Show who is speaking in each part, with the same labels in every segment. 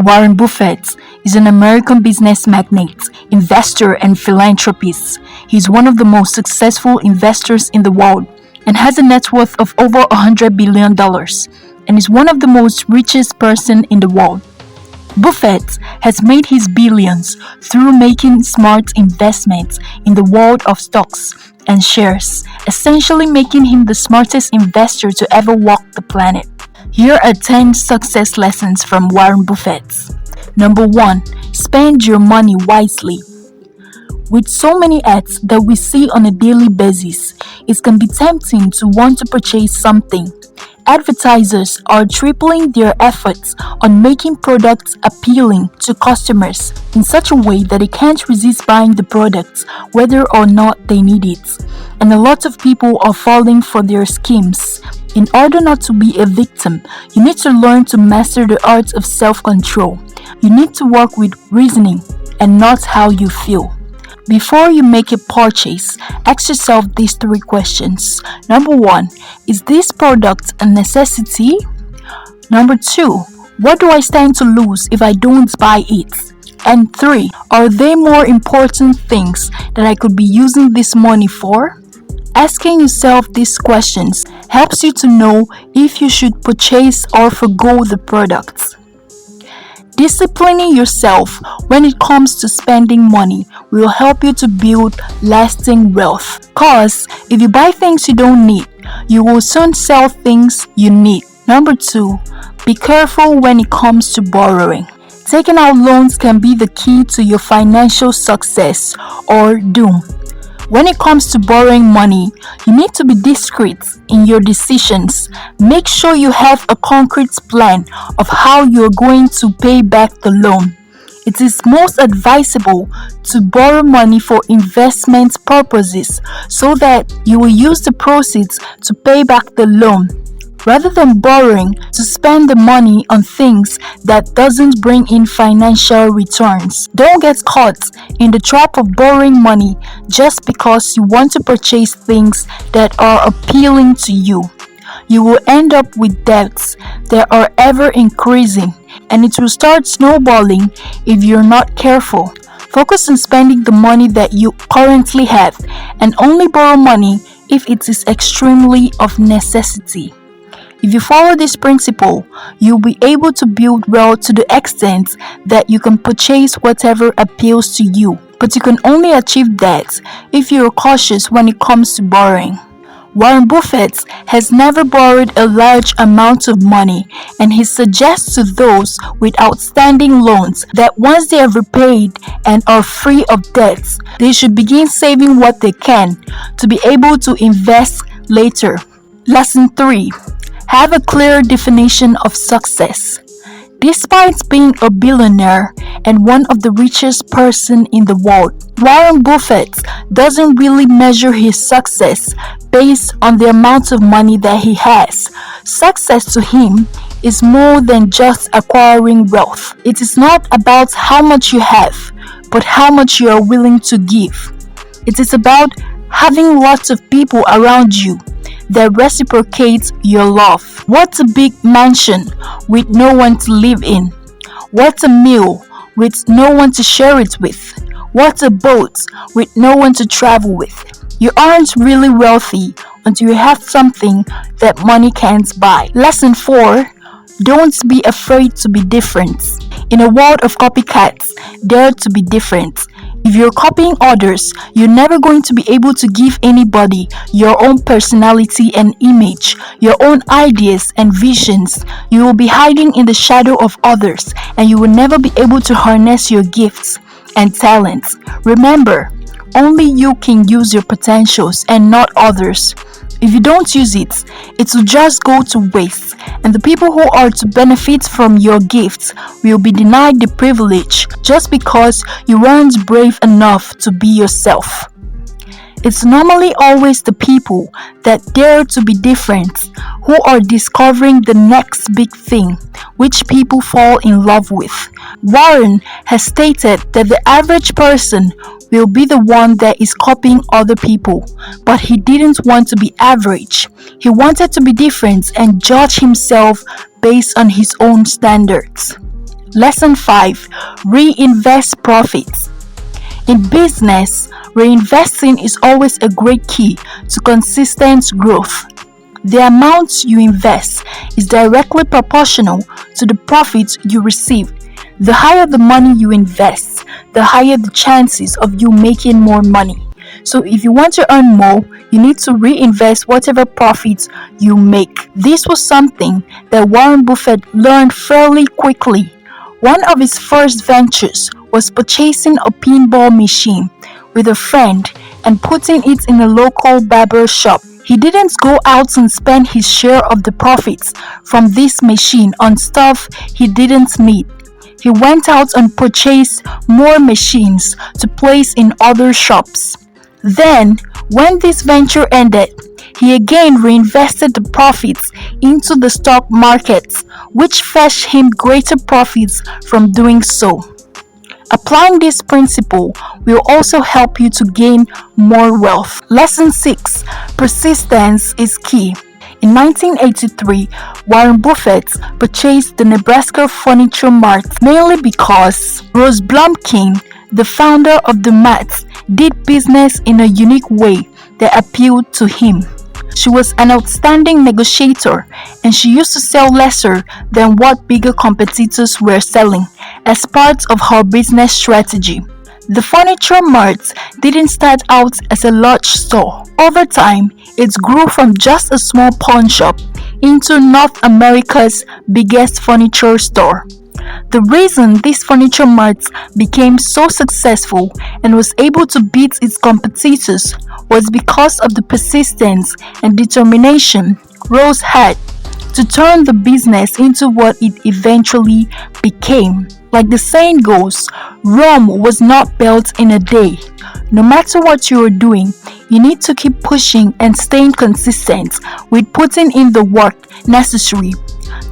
Speaker 1: Warren Buffett is an American business magnate, investor, and philanthropist. He is one of the most successful investors in the world and has a net worth of over $100 billion and is one of the most richest person in the world. Buffett has made his billions through making smart investments in the world of stocks and shares, essentially making him the smartest investor to ever walk the planet. Here are 10 success lessons from Warren Buffett. Number 1. Spend your money wisely. With so many ads that we see on a daily basis, it can be tempting to want to purchase something. Advertisers are tripling their efforts on making products appealing to customers in such a way that they can't resist buying the products whether or not they need it. And a lot of people are falling for their schemes. In order not to be a victim, you need to learn to master the art of self-control. You need to work with reasoning and not how you feel. Before you make a purchase, ask yourself these 3 questions. Number 1, is this product a necessity? Number 2, what do I stand to lose if I don't buy it? And 3, are there more important things that I could be using this money for? Asking yourself these questions helps you to know if you should purchase or forgo the product. Disciplining yourself when it comes to spending money will help you to build lasting wealth. Cause if you buy things you don't need, you will soon sell things you need. Number 2, be careful when it comes to borrowing. Taking out loans can be the key to your financial success or doom. When it comes to borrowing money, you need to be discreet in your decisions. Make sure you have a concrete plan of how you're going to pay back the loan. It is most advisable to borrow money for investment purposes so that you will use the proceeds to pay back the loan, rather than borrowing to spend the money on things that doesn't bring in financial returns. Don't get caught in the trap of borrowing money just because you want to purchase things that are appealing to you. You will end up with debts that are ever increasing, and it will start snowballing if you're not careful. Focus on spending the money that you currently have and only borrow money if it is extremely of necessity. If you follow this principle, you'll be able to build wealth to the extent that you can purchase whatever appeals to you. But you can only achieve that if you're cautious when it comes to borrowing. Warren Buffett has never borrowed a large amount of money, and he suggests to those with outstanding loans that once they have repaid and are free of debts, they should begin saving what they can to be able to invest later. Lesson 3. Have a clear definition of success. Despite being a billionaire and one of the richest person in the world, Warren Buffett doesn't really measure his success based on the amount of money that he has. Success to him is more than just acquiring wealth. It is not about how much you have, but how much you are willing to give. It is about having lots of people around you that reciprocates your love. What's a big mansion with no one to live in? What's a meal with no one to share it with? What's a boat with no one to travel with? You aren't really wealthy until you have something that money can't buy. Lesson 4. Don't be afraid to be different. In a world of copycats, dare to be different. If you're copying others, you're never going to be able to give anybody your own personality and image, your own ideas and visions. You will be hiding in the shadow of others, and you will never be able to harness your gifts and talents. Remember, only you can use your potentials and not others. If you don't use it, it will just go to waste, and the people who are to benefit from your gifts will be denied the privilege just because you weren't brave enough to be yourself. It's normally always the people that dare to be different who are discovering the next big thing, which people fall in love with. Warren has stated that the average person will be the one that is copying other people, but he didn't want to be average. He wanted to be different and judge himself based on his own standards. Lesson 5. Reinvest profits. In business, reinvesting is always a great key to consistent growth. The amount you invest is directly proportional to the profits you receive. The higher the money you invest, the higher the chances of you making more money. So if you want to earn more, you need to reinvest whatever profits you make. This was something that Warren Buffett learned fairly quickly. One of his first ventures was purchasing a pinball machine with a friend and putting it in a local barber shop. He didn't go out and spend his share of the profits from this machine on stuff he didn't need. He went out and purchased more machines to place in other shops. Then, when this venture ended, he again reinvested the profits into the stock markets, which fetched him greater profits from doing so. Applying this principle will also help you to gain more wealth. Lesson 6. Persistence is key. In 1983, Warren Buffett purchased the Nebraska Furniture Mart mainly because Rose Blumkin, the founder of the mart, did business in a unique way that appealed to him. She was an outstanding negotiator and she used to sell lesser than what bigger competitors were selling as part of her business strategy. The furniture mart didn't start out as a large store. Over time, it grew from just a small pawn shop into North America's biggest furniture store. The reason this furniture mart became so successful and was able to beat its competitors was because of the persistence and determination Rose had to turn the business into what it eventually became. Like the saying goes, Rome was not built in a day. No matter what you are doing, you need to keep pushing and staying consistent with putting in the work necessary.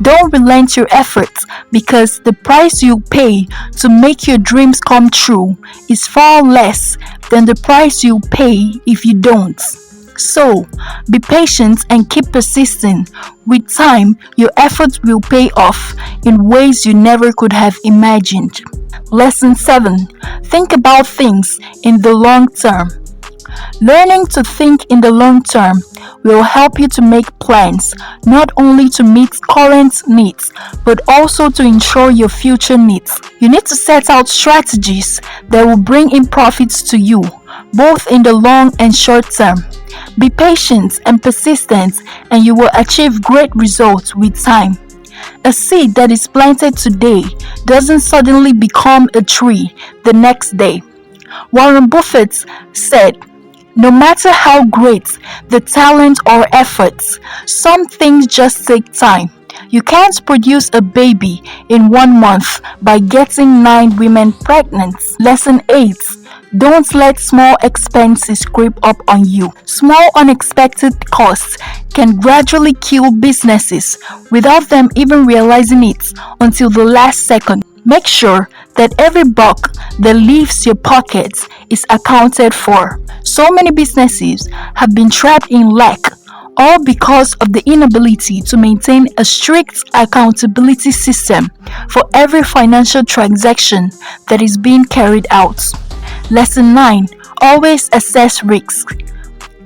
Speaker 1: Don't relent your efforts because the price you pay to make your dreams come true is far less than the price you pay if you don't. So, be patient and keep persisting. With time, your efforts will pay off in ways you never could have imagined. Lesson 7. Think about things in the long term. Learning to think in the long term will help you to make plans not only to meet current needs but also to ensure your future needs. You need to set out strategies that will bring in profits to you, both in the long and short term. Be patient and persistent, and you will achieve great results with time. A seed that is planted today doesn't suddenly become a tree the next day. Warren Buffett said, no matter how great the talent or efforts, some things just take time. You can't produce a baby in 1 month by getting 9 women pregnant. Lesson 8. Don't let small expenses creep up on you. Small unexpected costs can gradually kill businesses without them even realizing it until the last second. Make sure that every buck that leaves your pockets is accounted for. So many businesses have been trapped in lack, all because of the inability to maintain a strict accountability system for every financial transaction that is being carried out. Lesson 9. Always assess risk.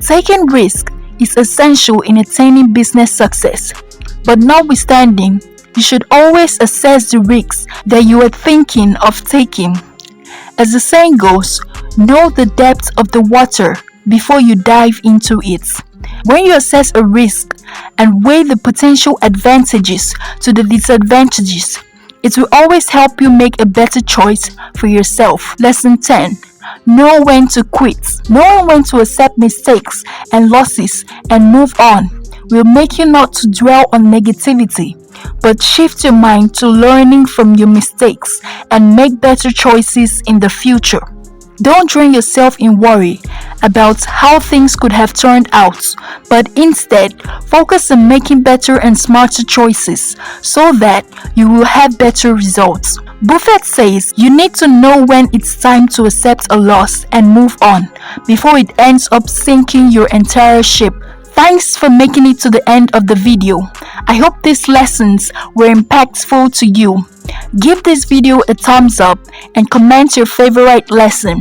Speaker 1: Taking risk is essential in attaining business success, but notwithstanding, you should always assess the risks that you are thinking of taking. As the saying goes, know the depth of the water before you dive into it. When you assess a risk and weigh the potential advantages to the disadvantages, it will always help you make a better choice for yourself. Lesson 10. Know when to quit. Knowing when to accept mistakes and losses and move on will make you not to dwell on negativity, but shift your mind to learning from your mistakes and make better choices in the future. Don't drain yourself in worry about how things could have turned out, but instead focus on making better and smarter choices so that you will have better results. Buffett says you need to know when it's time to accept a loss and move on before it ends up sinking your entire ship. Thanks for making it to the end of the video. I hope these lessons were impactful to you. Give this video a thumbs up and comment your favorite lesson.